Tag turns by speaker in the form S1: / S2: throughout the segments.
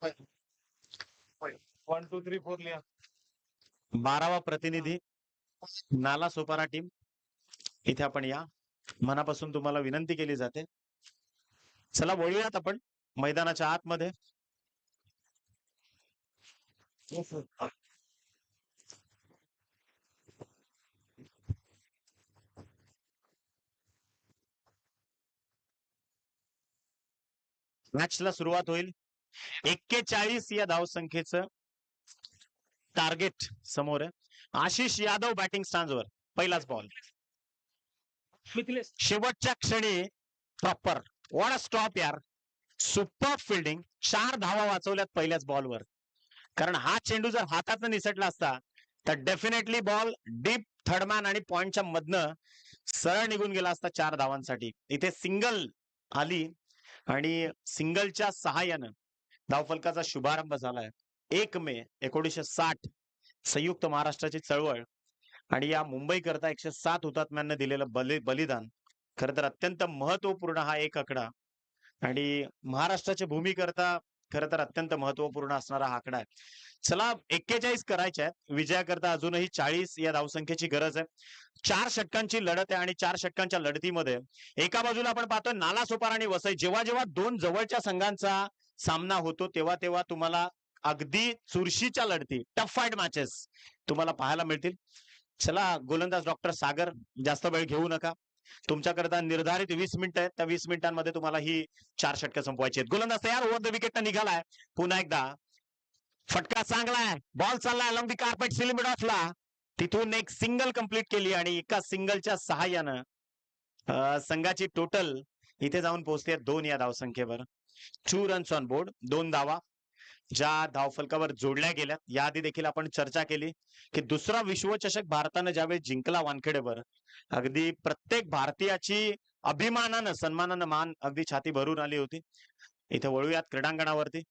S1: 1 2 3 4 लिहा.
S2: 12वा प्रतिनिधी नाला सोपारा टीम, इथे आपण या. मनापासून तुम्हाला विनंती केली जाते. चला वळूयात आपण मैदानाच्या आतमध्ये. मॅचला सुरुवात होईल. 41 या धावसंख्येचं टार्गेट समोर आहे. आशिष यादव बॅटिंग स्टांजवर. पहिलाच बॉल शेवटच्या क्षणी प्रॉपर. व्हॉट अ स्टॉप यार. Super fielding. 4 धावा वाचवल्यात पहिल्याच बॉलवर. कारण हा चेंडू जर हातातनं निसटला असता तर डेफिनेटली बॉल डीप थर्डमॅन आणि पॉइंटच्या मधनं सरळ निघून गेला असता 4 धावांसाठी. इथे सिंगल आली आणि सिंगलच्या सहाय्यानं धावफलकाचा शुभारंभ झालाय. 1 मे 1960 संयुक्त महाराष्ट्राची चळवळ आणि या मुंबई करता 107 हुतात्म्यांना दिलेलं बलिदान खरं तर अत्यंत महत्वपूर्ण हा एक आकडा आणि महाराष्ट्राच्या भूमीकरता खरं तर अत्यंत महत्वपूर्ण असणारा हा आकडा आहे. चला 41 करायचे आहेत. विजयाकरता अजूनही 40 या धावसंख्येची गरज आहे. 4 षटकांची लढत आहे आणि 4 षटकांच्या लढतीमध्ये एका बाजूला आपण पाहतोय नाला सोपारा आणि वसई. जेव्हा जेव्हा 2 जवळच्या संघांचा सामना होतो तेव्हा तेव्हा तुम्हाला अगदी चुरशीच्या लढती, टफ फाईट मॅचेस तुम्हाला पाहायला मिळतील. चला गोलंदाज डॉक्टर सागर, जास्त वेळ घेऊ नका. तुमच्याकरता निर्धारित 20 मिनिटं आहेत. त्या 20 मिनिटांमध्ये तुम्हाला ही 4 षटकं संपवायची आहेत. गोलंदाज तयार. ओव्हर द विकेट निघालाय. पुन्हा एकदा फटका चांगलाय. बॉल चाललाय अलॉंग दी कार्पेट सिलिमिट ऑफला. तिथून एक सिंगल कंप्लीट केली आणि एका सिंगलच्या सहाय्यानं संघाची टोटल इथे जाऊन पोहोचते 2 या धावसंख्येवर. 2 रन्स ऑन बोर्ड. 2 धावा ज्या धावफलकावर जोडल्या गेल्यात. याआधी देखील आपण चर्चा केली की दुसरा विश्वचषक भारतानं ज्यावेळी जिंकला वानखेडेवर, अगदी प्रत्येक भारतीयाची अभिमानानं सन्मानानं मान अगदी छाती भरून आली होती. इथे वळूयात क्रीडांगणावरती.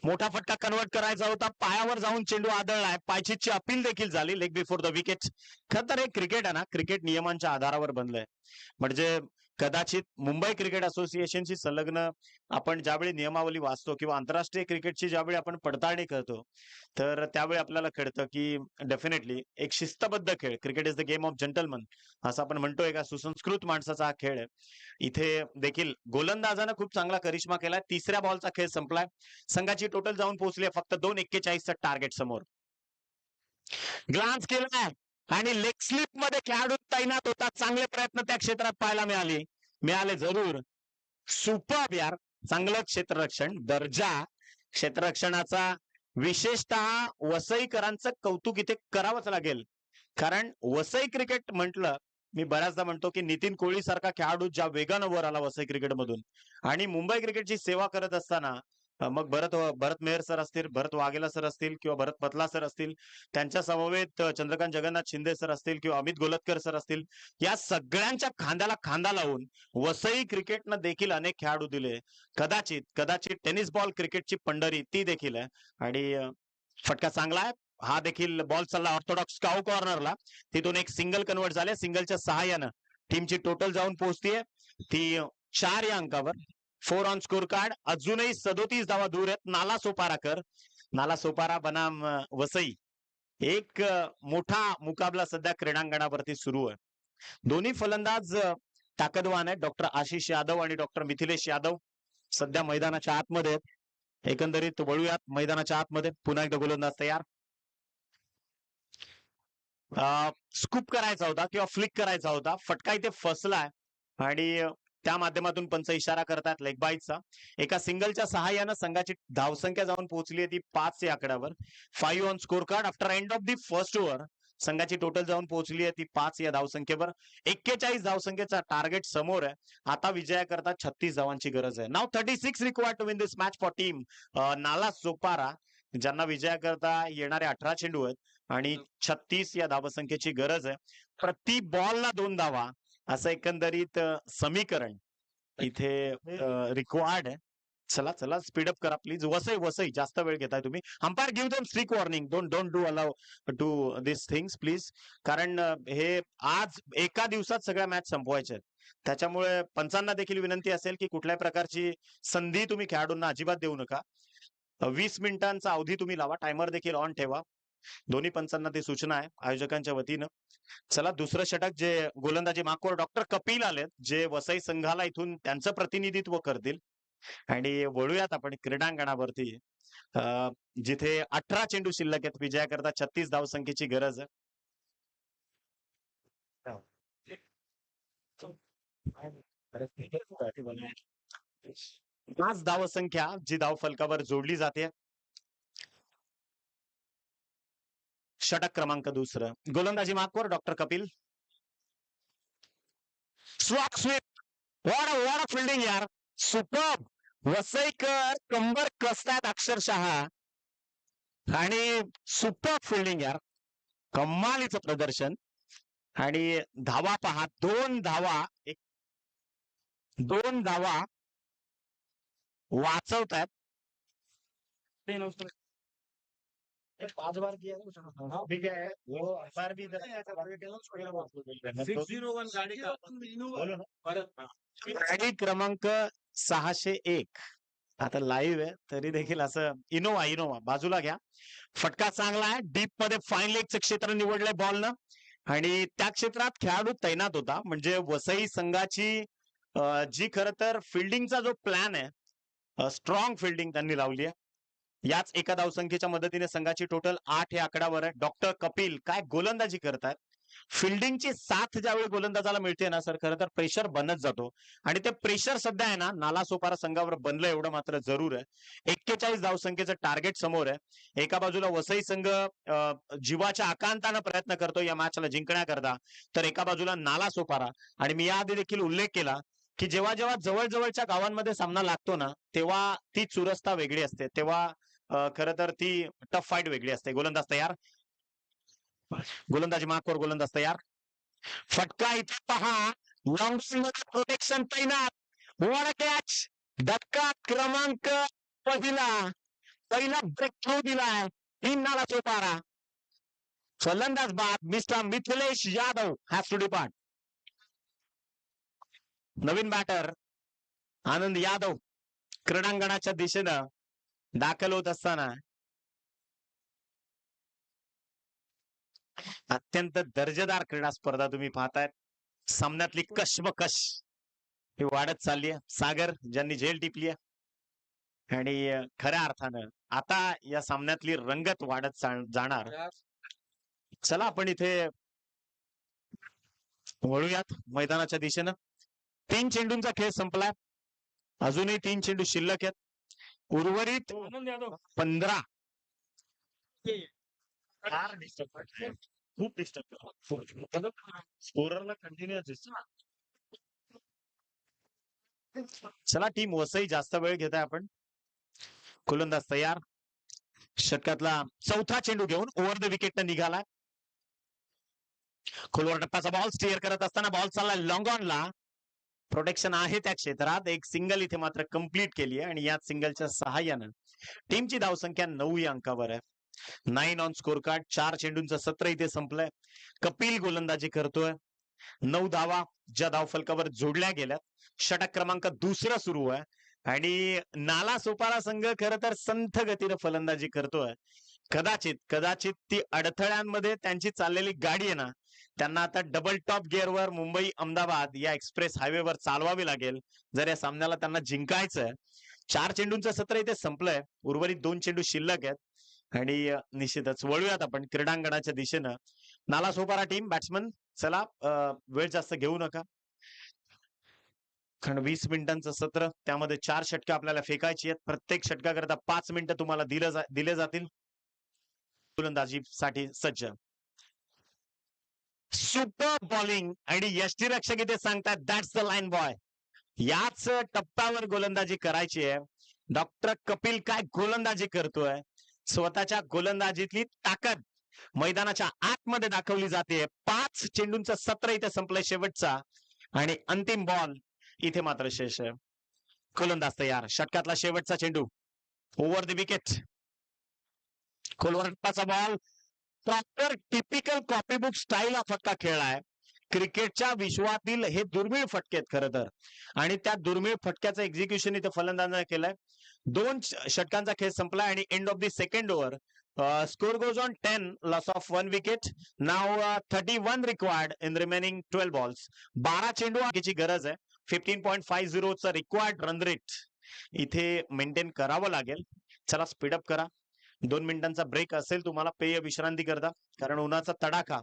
S2: मोठा फटका कन्वर्ट करायचा होता. पायावर जाऊन चेंडू आदळलाय. पायचीतची अपील देखील झाली. Leg before the wicket. खरं तर हे क्रिकेट आहे ना, क्रिकेट नियमांच्या आधारावर बनलंय. म्हणजे कदाचित मुंबई क्रिकेट असोसिएशनशी संलग्न आपण ज्यावेळी नियमावली वाचतो किंवा आंतरराष्ट्रीय क्रिकेटची ज्यावेळी आपण पडताळणी करतो तर त्यावेळी आपल्याला कळतं की डेफिनेटली एक शिस्तबद्ध खेळ, cricket is the game of gentleman असं आपण म्हणतोय. का सुसंस्कृत माणसाचा हा खेळ आहे. इथे देखील गोलंदाजानं खूप चांगला करिश्मा केलाय. 3ऱ्या बॉलचा खेळ संपलाय. संघाची टोटल जाऊन पोहोचली फक्त 2:41चं टार्गेट समोर. ग्लान्स केलाय आणि लेग स्लिप मध्ये खेळाडू तैनात होता. चांगले प्रयत्न त्या क्षेत्रात पाहायला मिळाले जरूर. सुपर यार. चांगलं क्षेत्ररक्षण. दर्जा क्षेत्ररक्षणाचा विशेषतः वसईकरांचं कौतुक इथे करावंच लागेल. कारण वसई क्रिकेट म्हटलं, मी बऱ्याचदा म्हणतो की नितीन कोहली सारखा खेळाडू ज्या वेगानं वर आला वसई क्रिकेटमधून आणि मुंबई क्रिकेटची सेवा करत असताना मग भरत मेहर सर असतील, भरत वाघेला सर असतील किंवा भरत पतला सर असतील, त्यांच्या समवेत चंद्रकांत जगन्नाथ शिंदे सर असतील किंवा अमित गोलतकर सर असतील, या सगळ्यांच्या खांद्याला खांदा लावून वसई क्रिकेटनं देखील अनेक खेळाडू दिले. कदाचित टेनिस बॉल क्रिकेटची पंढरी ती देखील आहे. आणि फटका चांगला आहे. हा देखील बॉल चालला ऑर्थोडॉक्स काऊ कॉर्नरला. तिथून एक सिंगल कन्वर्ट झाले. सिंगलच्या सहाय्यानं टीमची टोटल जाऊन पोहोचतीये ती 4 या अंकावर. 4 ऑन स्कोर कार्ड. अजूनही 37 धावा दूर आहेत. नाला सोपारा बनाम वसई. एक मोठा मुकाबला सध्या क्रीडांगणावरती सुरू आहे. दोन्ही फलंदाज ताकदवान आहेत. डॉक्टर आशिष यादव आणि डॉक्टर मिथिलेश यादव सध्या मैदानाच्या आतमध्ये आहेत. एकंदरीत वळूयात मैदानाच्या आतमध्ये. पुन्हा एकदा गोलंदाज तयार. स्कूप करायचा होता किंवा फ्लिक करायचा होता. फटका इथे फसलाय आणि त्या माध्यमातून पंच इशारा करतात लेग बाईटचा. एका सिंगलच्या सहाय्यानं संघाची धावसंख्या जाऊन पोहोचली आहे ती 5 या आकड्यावर. 5 on score card after end of the first over. संघाची टोटल जाऊन पोहोचली आहे ती 5 या धावसंख्येवर. 41 धावसंख्येचा टार्गेट समोर आहे. आता विजयाकरता 36 धावांची गरज आहे. Now 36 required to win this match for team Nala Sopara, ज्यांना विजयाकरता येणारे 18 चेंडू आहेत आणि 36 या धावसंख्येची गरज आहे. प्रति बॉलला 2 धावा असं एकंदरीत समीकरण इथे रिक्वायर्ड आहे. चला चला स्पीड अप करा प्लीज. वसई वसई जास्त वेळ घेताय तुम्ही. Umpire give them strict warning. Don't don't do allow to this things please. कारण हे आज एका दिवसात सगळ्या मॅच संपवायच्या आहेत. त्याच्यामुळे पंचांना देखील विनंती असेल की कुठल्याही प्रकारची संधी तुम्ही खेळाडूंना अजिबात देऊ नका. 20 मिनिटांचा अवधी तुम्ही लावा. टायमर देखील ऑन ठेवा. दोन्ही पंचांना ती सूचना आहे आयोजकांच्या वतीनं. चला दुसरं षटक जे गोलंदाजी मागवर डॉक्टर कपिल आलेत, जे वसई संघाला इथून त्यांचं प्रतिनिधित्व करतील. आणि वळूयात आपण क्रीडांगणावरती, जिथे 18 चेंडू शिल्लक आहेत. विजयाकरता 36 धावसंख्येची गरज आहे. पाच धावसंख्या जी धाव फलकावर जोडली जाते. षटक क्रमांक दुसरं गोलंदाजी मागवर डॉक्टर कपिल. स्वॉक स्वीप. वॉट फिल्डिंग यार. सुपर. वसईकर कंबर कसतात अक्षरशः. आणि सुपर फिल्डिंग यार. कमालीचं प्रदर्शन. आणि धावा पहा. दोन धावा वाचवतात.
S1: 5 बार किया हाँ ठीक है वो अंपायर भी इधर है 601 गाड़ी का बोलो ना परत
S2: गाडी क्रमांक 601 आता लाईव्ह आहे तरी देखील असं इनोवा बाजूला घ्या. फटका चांगला आहे. डीप मध्ये फाईन लेगचं क्षेत्र निवडलंय बॉलनं. आणि त्या क्षेत्रात खेळाडू तैनात होता. म्हणजे वसई संघाची जी खरं तर फिल्डिंगचा जो प्लॅन आहे, स्ट्रॉंग फिल्डिंग त्यांनी लावली आहे. याच एका धावसंख्येच्या मदतीने संघाची टोटल 8 हे आकड्यावर आहे. डॉक्टर कपिल काय गोलंदाजी करतात. फिल्डिंगची साथ ज्यावेळी गोलंदाजाला मिळते ना सर, खरं तर प्रेशर बनत जातो. आणि ते प्रेशर सध्या आहे ना नालासोपारा संघावर बनलं एवढं मात्र जरूर आहे. 41 धावसंख्येचं टार्गेट समोर आहे. एका बाजूला वसई संघ जीवाच्या आकांतानं प्रयत्न करतो या मॅचला जिंकण्याकरता, तर एका बाजूला नालासोपारा. आणि मी याआधी देखील उल्लेख केला की जेव्हा जेव्हा जवळजवळच्या गावांमध्ये सामना लागतो ना, तेव्हा ती चुरस्ता वेगळी असते. तेव्हा खरं तर ती टफ फाईट वेगळी असते. गोलंदाज तयार. गोलंदाजी मार्कवर गोलंदाज तयार. फटका इथे पहा. लॉंग मध्ये प्रोटेक्शन तैनात. What catch. धक्का क्रमांक पहिला ब्रेक थ्रू दिलाय. तीन नालासोपारा. फलंदाज बाद mister Mithilesh Yadav has to depart. नवीन बॅटर आनंद यादव क्रीडांगणाच्या दिशेनं दाखल होत असताना अत्यंत दर्जेदार क्रीडा स्पर्धा तुम्ही पाहतायत. सामन्यातली कश्मकश ही वाढत चालली आहे. सागर ज्यांनी झेल टिपली आहे. आणि खऱ्या अर्थानं आता या सामन्यातली रंगत वाढत जाणार. चला आपण इथे वळूयात मैदानाच्या दिशेनं. 3 चेंडूंचा खेळ संपलाय. अजूनही 3 चेंडू शिल्लक आहेत. उर्वरित 15.
S1: खूप डिस्टर्ब स्कोररला कंटिन्युअस.
S2: चला टीम वसई जास्त वेळ घेताय आपण. गोलंदाज तयार. षटकातला चौथा चेंडू घेऊन ओव्हर द विकेट निघाला. खोलवर टप्प्याचा बॉल स्टिअर करत असताना बॉल चाललाय लॉंग ऑनला. प्रोटेक्शन आहे त्या क्षेत्रात. एक सिंगल इथे मात्र कंप्लीट केली आहे. आणि या सिंगलच्या सहाय्यानं टीमची धावसंख्या 9 या अंकावर आहे. 9 ऑन स्कोर कार्ड. 4 चेंडूंचं सत्र इथे संपलंय. कपिल गोलंदाजी करतोय. 9 धावा ज्या धावफलकावर जोडल्या गेल्यात. षटक क्रमांक दुसरं सुरू आहे. आणि नालासोपारा संघ खरं तर संथ गतीनं फलंदाजी करतोय. कदाचित ती अडथळ्यांमध्ये त्यांची चाललेली गाडी आहे ना, त्यांना आता डबल टॉप गिअरवर मुंबई अहमदाबाद या एक्सप्रेस हायवेवर चालवावी लागेल जर या सामन्याला त्यांना जिंकायचंय. 4 चेंडूंचं सत्र इथे संपलंय. उर्वरित 2 चेंडू शिल्लक आहेत. आणि निश्चितच वळूयात आपण क्रीडांगणाच्या दिशेनं. नालासोपारा टीम बॅट्समन चला वेळ जास्त घेऊ नका. कारण 20 मिनिटांचं सत्र, त्यामध्ये 4 षटकं आपल्याला फेकायची आहेत. प्रत्येक षटकाकरता 5 मिनिटं तुम्हाला दिले जातील. गोलंदाजीसाठी सज्ज. Super bowling. आणि यष्टीरक्षक इथे सांगतात दॅट्स द लाईन बॉय. याच टप्प्यावर गोलंदाजी करायची आहे. डॉक्टर कपिल काय गोलंदाजी करतोय. स्वतःच्या गोलंदाजीतली ताकद मैदानाच्या आतमध्ये दाखवली जाते. 5 चेंडूंचं सत्र इथे संपलंय शेवटचा. आणि अंतिम बॉल इथे मात्र शेष आहे. गोलंदाज तयार. षटकातला शेवटचा चेंडू ओव्हर द विकेट. खोलवर ball. Proper typical copybook style हा फटका खेळलाय. क्रिकेटच्या विश्वातील हे दुर्मिळ फटके आहेत खरं तर, आणि त्या दुर्मिळ फटक्याचं एक्झिक्युशन इथे फलंदाजाने केलंय. 2 षटकांचा खेळ संपला आणि end of the second over. Score goes on 10, loss of 1 wicket. Now 31 required in remaining 12 balls. 12 चेंडू ची गरज आहे. 15.50 चा रिक्वायर्ड रन रेट इथे मेंटेन करावं लागेल. चला स्पीडअप करा. 2 मिनिटांचा ब्रेक असेल तुम्हाला पेय विश्रांती करता, कारण उन्हाचा तडाखा.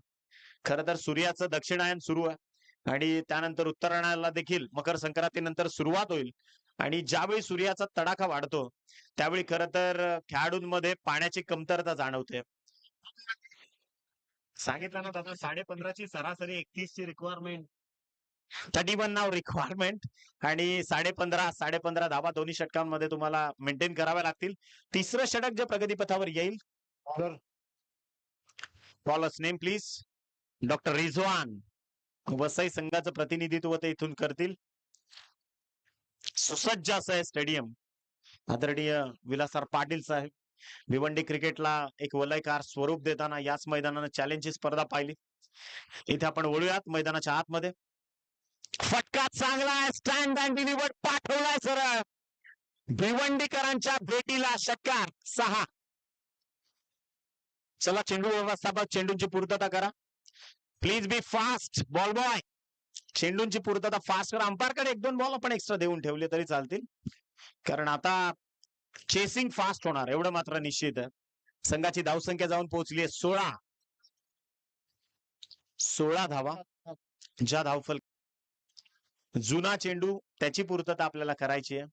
S2: खरं तर सूर्याचं दक्षिणायन सुरू आहे आणि त्यानंतर उत्तरायणाला देखील मकर संक्रांतीनंतर सुरुवात होईल. आणि ज्यावेळी सूर्याचा तडाखा वाढतो त्यावेळी खरं तर खेळाडूंमध्ये पाण्याची कमतरता जाणवते. सांगितलं ना दादा, 15.5 ची सरासरी, 31 ची रिक्वायरमेंट, 31 नाव रिक्वायरमेंट, आणि 15.5 धावा दोन्ही षटकांमध्ये तुम्हाला मेंटेन कराव्या लागतील. तिसरं षटक जे प्रगतीपथावर येईल, bowlers name please. Doctor Rizwan Vasai संघाचं प्रतिनिधित्व ते इथून करतील. सुसज्ज असं आहे स्टेडियम. आदरणीय विलासराव पाटील साहेब भिवंडी क्रिकेटला एक वलयकार स्वरूप देताना याच मैदानानं चॅलेंजची स्पर्धा पाहिली. इथे आपण वळूयात मैदानाच्या आतमध्ये. फटका चांगला आहे. स्टँड अँड डिलिव्हर्ड पाठवलाय सरळ. भिवंडीकरांच्या भेटीला षटकार 6. चला चेंडू व्यवस्थापक चेंडूंची पूर्तता करा. Please be fast ball boy. चेंडूंची पूर्तता फास्ट करा. अंपायरकडे 1-2 बॉल आपण एक्स्ट्रा देऊन ठेवले तरी चालतील, कारण आता चेसिंग फास्ट होणार एवढं मात्र निश्चित आहे. संघाची धावसंख्या जाऊन पोहोचली आहे 16 धावा. ज्या धावफल जुना चेंडू त्याची पूर्तता आपल्याला करायची आहे.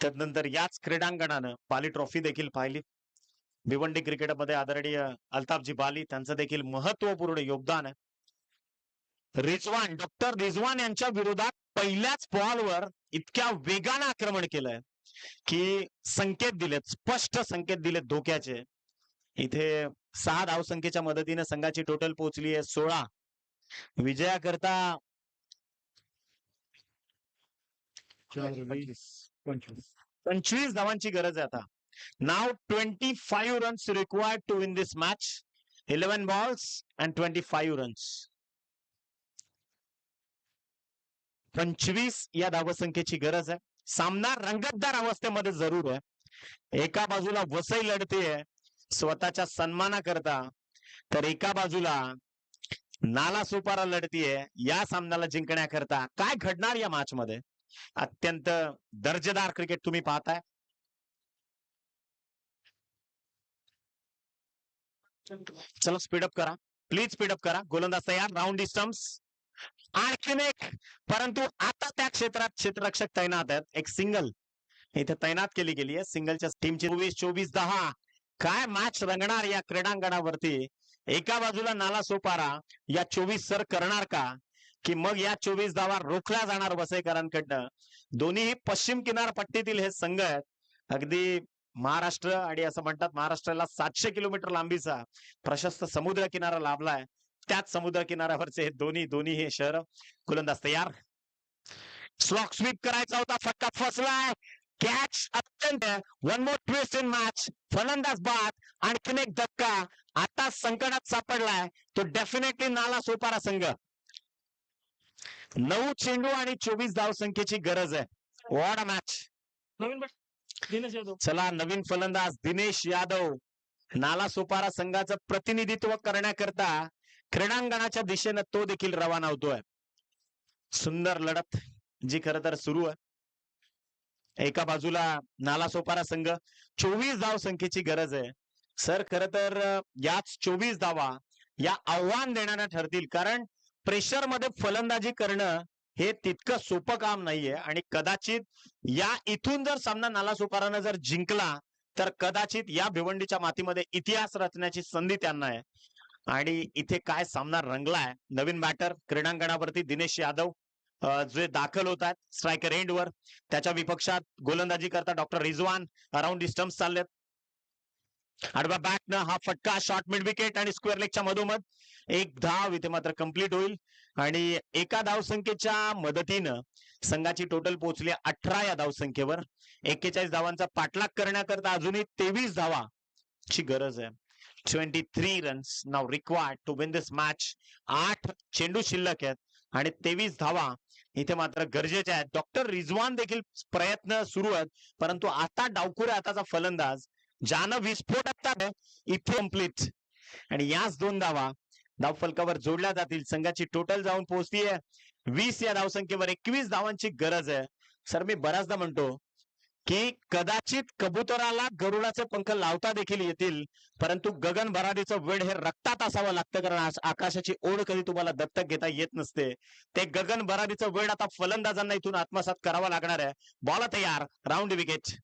S2: त्यानंतर याच क्रीडांगणानं बाली ट्रॉफी देखील पाहिली. भिवंडी क्रिकेटमध्ये आदरणीय अल्ताफजी बाली त्यांचं देखील महत्वपूर्ण योगदान आहे. रिजवान, डॉक्टर रिजवान यांच्या विरोधात पहिल्याच बॉलवर इतक्या वेगानं आक्रमण केलंय की संकेत दिलेत, स्पष्ट संकेत दिलेत धोक्याचे. इथे 6 धावसंख्येच्या मदतीने संघाची टोटल पोहोचली आहे 16. विजयाकरता 25 धावांची गरज आहे आता. Now 25 runs required to win this match. 11 balls and 25 runs. 25 या धावसंख्येची गरज आहे. सामना रंगतदार अवस्थेमध्ये जरूर आहे. एका बाजूला वसई लढतेय स्वतःच्या सन्मानाकरता, तर एका बाजूला नालासोपारा लढतीये या सामन्याला जिंकण्याकरता. काय घडणार या मॅच मध्ये? अत्यंत दर्जेदार क्रिकेट तुम्ही पाहताय. चला स्पीडअप करा, प्लीज स्पीडअप करा. गोलंदाज तयार. राऊंड डिस्टन्स आणखीन एक, परंतु आता त्या क्षेत्रात क्षेत्ररक्षक तैनात आहेत. एक सिंगल इथे तैनात केली गेली आहे. सिंगलच्या टीमची 24-10. काय मॅच रंगणार या क्रीडांगणावरती. एका बाजूला नालासोपारा या 24 सर करणार का, की मग या 24 धावा रोखल्या जाणार वसईकरांकडनं. दोन्ही पश्चिम किनारपट्टीतील हे संघ आहेत. अगदी महाराष्ट्र आणि असं म्हणतात महाराष्ट्राला 700 किलोमीटर लांबीचा प्रशस्त समुद्र किनारा लाभलाय. त्याच समुद्र किनाऱ्यावरचे हे दोन्ही हे शहर. गोलंदाज तयार. स्लॉक स्वीप करायचा होता, फटका फसलाय. कॅच अत्यंत. One more twist in match. फलंदाज बाद. आणखीन एक धक्का. आता संकटात सापडलाय तो डेफिनेटली नालासोपारा संघ. 9 चेंडू आणि 24 धावसंख्येची गरज आहे. What a match.
S1: Dinesh Yadav.
S2: चला नवीन फलंदाज दिनेश यादव नालासोपारा संघाचं प्रतिनिधित्व करण्याकरता क्रीडांगणाच्या दिशेनं तो देखील रवाना होतोय. सुंदर लढत जी खरं तर सुरू आहे. एका बाजूला नालासोपारा संघ 24 धावसंख्येची गरज आहे. सर खरं तर याच 24 धावा या आव्हान देणाऱ्या ठरतील, कारण प्रेशर मध्ये फलंदाजी करणं हे तितकं सोपं काम नाहीये. आणि कदाचित या इथून जर सामना नालासोपारानं जर जिंकला तर कदाचित या भिवंडीच्या मातीमध्ये इतिहास रचण्याची संधी त्यांना आहे. आणि इथे काय सामना रंगलाय. नवीन बॅटर क्रीडांगणावरती दिनेश यादव जे दाखल होत आहेत स्ट्रायकर एंडवर. त्याच्या विपक्षात गोलंदाजी करता डॉक्टर रिजवान. अराउंड डिस्टन्स चाललेत. आडव्या बॅटनं हा फटका शॉर्ट मिड विकेट आणि स्क्वेअर लेगच्या मधोमध एक धाव इथे मात्र कंप्लीट होईल आणि एका धावसंख्येच्या मदतीनं संघाची टोटल पोहोचली 18 या धावसंख्येवर. 41 धावांचा पाठलाग करण्याकरता अजूनही 23 धावाची गरज आहे. 23 runs now required to win this match. 8 चेंडू शिल्लक आहेत आणि 23 धावा इथे मात्र गरजेच्या आहेत. डॉक्टर रिझवान देखील प्रयत्न सुरू आहेत, परंतु आता डावखुऱ्या हाताचा फलंदाज ज्यानं विस्फोट इथे कंप्लीट आणि याच 2 धावा धावफलकावर जोडल्या जातील. संघाची टोटल जाऊन पोहोचतीये 20 या धावसंख्येवर. 21 धावांची गरज आहे. सर मी बऱ्याचदा म्हणतो की कदाचित कबुतराला गरुडाचे पंख लावता देखील येतील, परंतु गगन भरारीचं वेळ हे रक्तात असावं लागतं, कारण आकाशाची ओढ कधी तुम्हाला दत्तक घेता येत नसते. ते गगन भरारीचं वेळ आता फलंदाजांना इथून आत्मसात करावा लागणार आहे. बॉल तयार, राऊंड विकेट,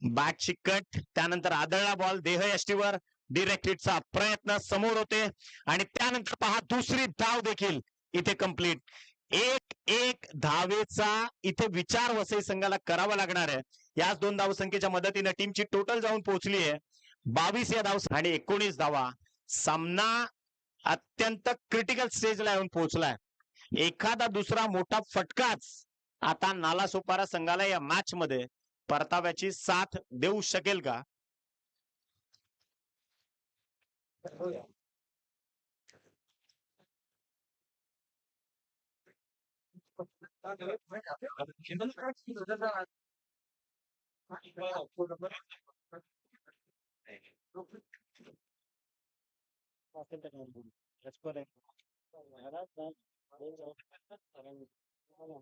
S2: बॅटची कट, त्यानंतर आदळला बॉल देहयष्टीवर. डिरेक्ट हिटचा प्रयत्न समोर होते आणि त्यानंतर पहा दुसरी धाव देखील इथे कंप्लीट. एक धावेचा इथे विचार वसई संघाला करावा लागणार आहे. याच 2 धावसंख्येच्या मदतीने टीमची टोटल जाऊन पोहोचली आहे 22 या धाव आणि 19 धावा. सामना अत्यंत क्रिटिकल स्टेजला येऊन पोहोचलाय. एखादा दुसरा मोठा फटकाच आता नालासोपारा संघाला या मॅच मध्ये परताव्याची साथ देऊ शकेल का?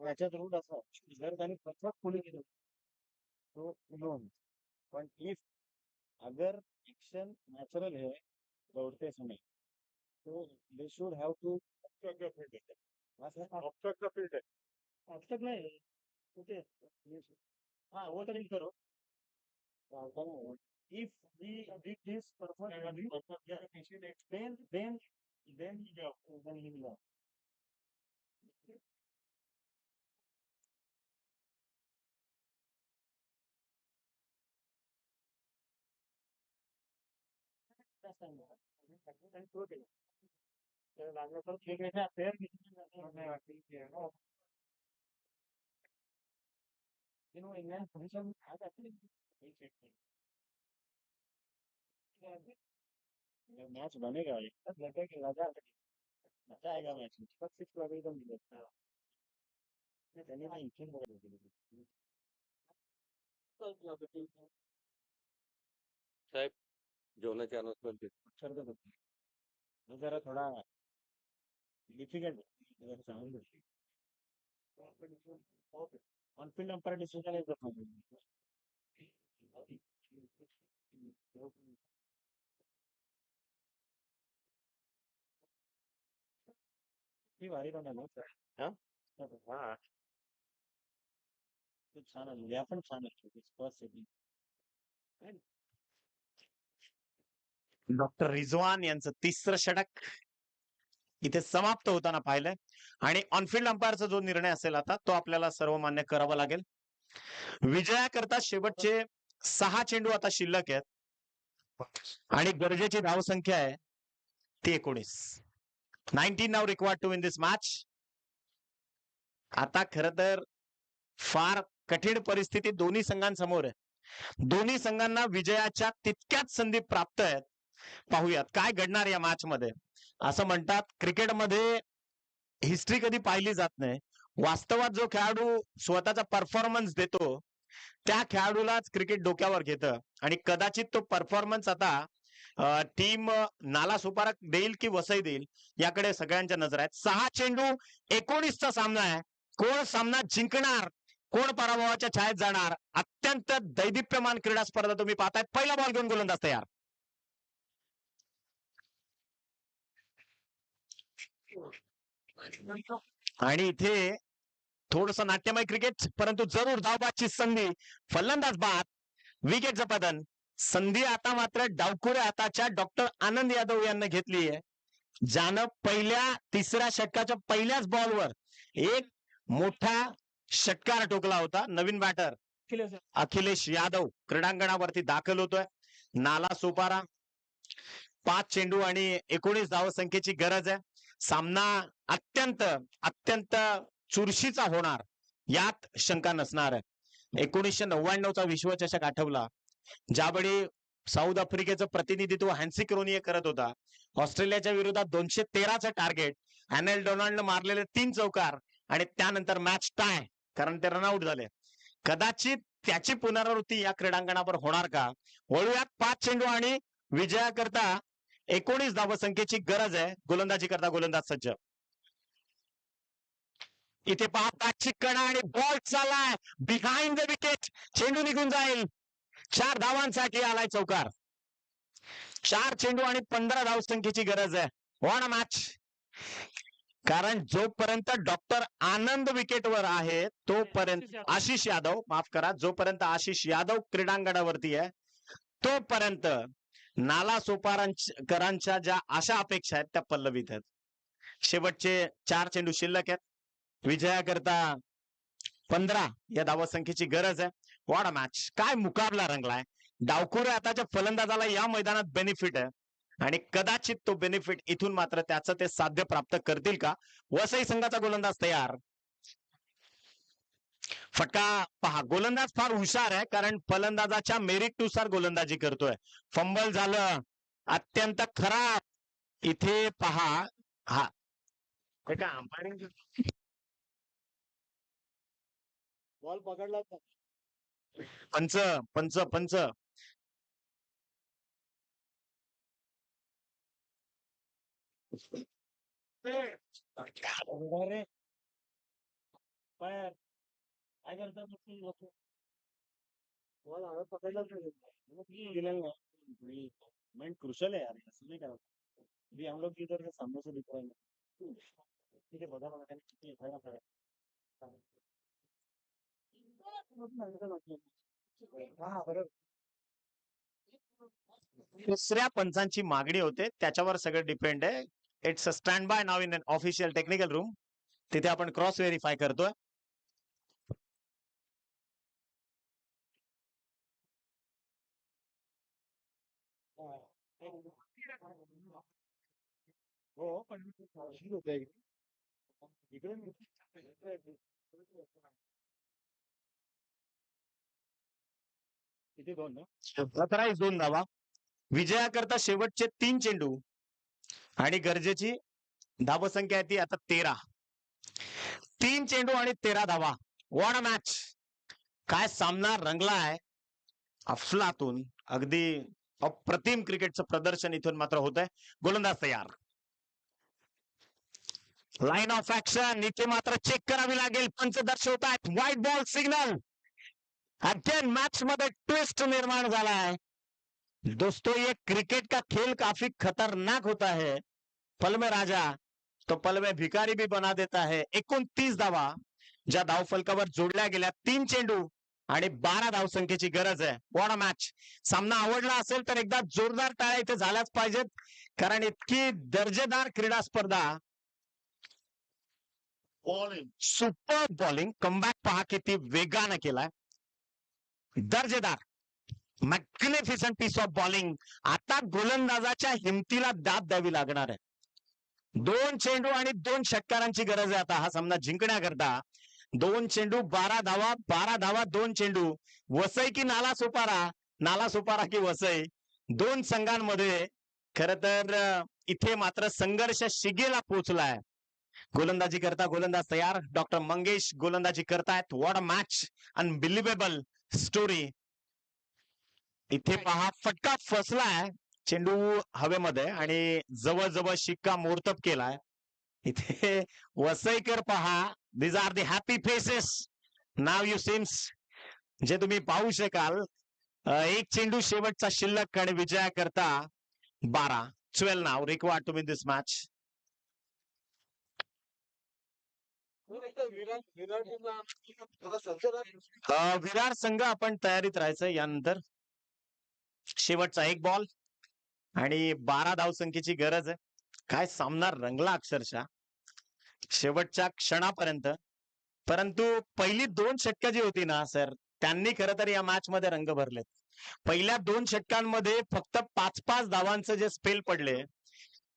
S1: याच्यात रूट असा जर त्यांनी पथक पुढे गेलो तो नोन, पण इफ अगर एक्शन नेचुरल है दौड़ते समय तो दे शुड हैव टू अब तक का फील्ड है अब तक नहीं कुठे हाँ वो तो नहीं करो if we did this perfectly then he will go. Match बनेगा लड़के की मजा आएगा मैच में एकदम
S3: साहेब जेवणाची अनाउन्समेंट
S1: जरा थोड़ा difficult on field umpire decision is the problem. ही भारी बनवलं
S3: हा?
S1: हा खूप छान आली या पण छान आहे फर्स्ट सेटिंग.
S2: डॉक्टर रिझवान यांचं 3रं षटक इथे समाप्त होताना पाहिलंय आणि ऑनफिल्ड अंपायरचा जो निर्णय असेल आता तो आपल्याला सर्वमान्य करावा लागेल. विजयाकरता शेवटचे 6 चेंडू आता शिल्लक आहेत आणि गरजेची धावसंख्या आहे ती 19. 19 नाव required to win this match. आता खर तर फार कठीण परिस्थिती दोन्ही संघांसमोर आहे. दोन्ही संघांना विजयाच्या तितक्याच संधी प्राप्त आहेत. पाहूयात काय घडणार या मॅच मध्ये. असं म्हणतात क्रिकेटमध्ये हिस्ट्री कधी पाहिली जात नाही. वास्तवात जो खेळाडू स्वतःचा परफॉर्मन्स देतो त्या खेळाडूलाच क्रिकेट डोक्यावर घेतं आणि कदाचित तो परफॉर्मन्स आता टीम नालासोपारा देईल की वसई देईल याकडे सगळ्यांच्या नजर आहेत. 6 चेंडू 19 चा सामना आहे. कोण सामना जिंकणार, कोण पराभवाच्या छायेत जाणार, अत्यंत दैदिप्यमान क्रीडा स्पर्धा तुम्ही पाहताय. पहिला बॉल घेऊन गोलंदाज तयार. आणि इथे थोडस नाट्यमय क्रिकेट, परंतु जरूर धावबादची संधी. फलंदाज बाद, विकेटचं पतन. संधी आता मात्र डावखुऱ्या हाताच्या डॉक्टर आनंद यादव यांना घेतली आहे, ज्यानं पहिल्या 3ऱ्या षटकाच्या पहिल्याच बॉलवर एक मोठा षटकार ठोकला होता. नवीन बॅटर अखिलेश यादव क्रीडांगणावरती दाखल होतोय. नाला सोपारा 5 चेंडू आणि 19 धावसंख्येची गरज आहे. सामना अत्यंत अत्यंत चुरशीचा होणार यात शंका नसणार आहे. 1999चा विश्वचषक आठवला, ज्यावेळी साऊथ आफ्रिकेचं प्रतिनिधित्व हॅन्सी क्रोनिये करत होता. ऑस्ट्रेलियाच्या विरोधात 213चं टार्गेट, अॅनेल डोनाल्डनं मारलेले 3 चौकार आणि त्यानंतर मॅच टाय, कारण ते रनआउट झाले. कदाचित त्याची पुनरावृत्ती या क्रीडांगणावर होणार का? वळूयात 5 चेंडू आणि विजयाकरता 19 धावसंख्येची गरज आहे. गोलंदाजी करता गोलंदाज सज्ज. इथे पहा चिकणा आणि बॉल चाललाय बिहाइंड द विकेट. चेंडू निघून जाईल. 4 धावांसाठी आलाय चौकार. 4 चेंडू आणि 15 धावसंख्येची गरज आहे. What a match. कारण जोपर्यंत डॉक्टर आनंद विकेटवर आहे तोपर्यंत आशिष यादव, माफ करा, जोपर्यंत आशिष यादव क्रीडांगणावरती आहे तोपर्यंत नाला सोपारांच्या ज्या आशा अपेक्षा आहेत त्या पल्लवित आहेत. शेवटचे 4 चेंडू शिल्लक आहेत. विजयाकरता 15 या धावसंख्येची गरज आहे. What a match. काय मुकाबला रंगलाय. डावखुरे आताच्या फलंदाजाला या मैदानात बेनिफिट आहे आणि कदाचित तो बेनिफिट इथून मात्र त्याचं ते साध्य प्राप्त करतील का? वसई संघाचा गोलंदाज तयार. फटका पहा. गोलंदाज फार हुशार आहे, कारण फलंदाजाच्या मेरिटनुसार गोलंदाजी करतोय. फंबल झालं, अत्यंत खराब. इथे पहा. हा अंपायरिंग
S1: बॉल पकडला
S2: पंच पंच पंच
S1: रे पायर काय करतात बॉल हवा पकडलाच नाही गेलेला नाही. मेन क्रुशल है यार, असं नाही करा. अभी हम लोग इधर के सामने से दिख रहा है. ठीक है, बघा बघा त्यांनी किती खायला पाहिजे. हा बरोबर.
S2: दुसऱ्या पंचांची मागणी होते, त्याच्यावर सगळं डिपेंड आहे. It's a standby now in unofficial technical room. तिथे आपण क्रॉस व्हेरीफाय करतोय.
S1: हो पण होते इकडे किती 2 ना.
S2: 2 धावा. विजयाकरता शेवटचे 3 चेंडू आणि गरजेची धावसंख्या आहे ती आता 13. 3 चेंडू आणि 13 धावा. What a match. काय सामना रंगलाय. अफलातून अगदी अप्रतिम क्रिकेटचं प्रदर्शन इथून मात्र होत आहे. गोलंदाज तयार. लाईन ऑफ ऍक्शन इथे मात्र चेक करावी लागेल. पंच दर्शवतात white ball signal. Again match मध्ये ट्विस्ट निर्माण झालाय. दोस्तों, ये क्रिकेट का खेल काफी खतरनाक होता है. पल में राजा तो पल में भिकारी भी बना देता है. 29 धावा ज्या धावफलकावर जोडल्या गेल्या. 3 चेंडू आणि 12 धावसंख्येची गरज आहे. What a match. सामना आवडला असेल तर एकदा जोरदार टाळ्या इथे झाल्याच पाहिजेत, कारण इतकी दर्जेदार क्रीडा स्पर्धा. Bowling super bowling. कमबॅक पहा किती वेगानं केलाय. दर्जेदार मॅग्निफिसंट पीस ऑफ बॉलिंग. आता गोलंदाजाच्या हिमतीला दाद द्यावी लागणार आहे. 2 चेंडू आणि 2 षटकारांची गरज आहे आता हा सामना जिंकण्याकरता. 2 चेंडू 12 धावा. 12 धावा 2 चेंडू. वसई की नाला सोपारा, नाला सोपारा की वसई. 2 संघांमध्ये खर तर इथे मात्र संघर्ष शिगेला पोहोचलाय. गोलंदाजी करता गोलंदाज तयार. डॉक्टर मंगेश गोलंदाजी करतायत. What a match. Unbelievable story. इथे पहा फटका फसलाय. चेंडू हवेमध्ये आणि जवळ शिक्का मोर्तब केलाय. इथे वसईकर पहा. These are the happy faces. Now you seems जे तुम्ही पाहू शकाल. 1 चेंडू शेवटचा शिल्लक आणि विजया करता 12 नाव required to win this match. Virar संघ आपण तयारीत राहायचं. यानंतर शेवटचा 1 बॉल आणि 12 धावसंख्येची गरज आहे. काय सामना रंगला अक्षरशः शेवटच्या क्षणापर्यंत. परंतु पहिली 2 षटकं जी होती ना सर, त्यांनी खरं तर या मॅच मध्ये रंग भरलेत. पहिल्या 2 षटकांमध्ये फक्त 5-5 धावांचं जे स्पेल पडले,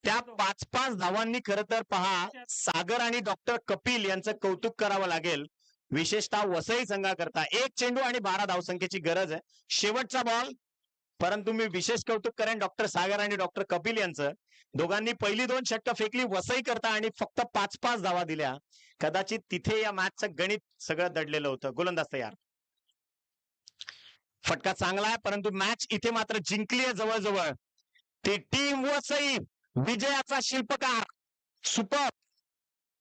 S2: त्या 5-5 धावांनी खरं तर पहा सागर आणि डॉक्टर कपिल यांचं कौतुक करावं लागेल. विशेषतः वसई संघाकरता 1 चेंडू आणि 12 धावसंख्येची गरज आहे. शेवटचा बॉल, परंतु मी विशेष कौतुक करेन डॉक्टर सागर आणि डॉक्टर कपिल यांचं. दोघांनी पहिली 2 षटकं फेकली वसई करता आणि फक्त 5-5 धावा दिल्या. कदाचित तिथे या मॅचचं गणित सगळं दडलेलं होतं. गोलंदाज तयार. फटका चांगला आहे, परंतु मॅच इथे मात्र जिंकली आहे जवळजवळ. ती टीम वसई विजयाचा शिल्पकार. सुपर.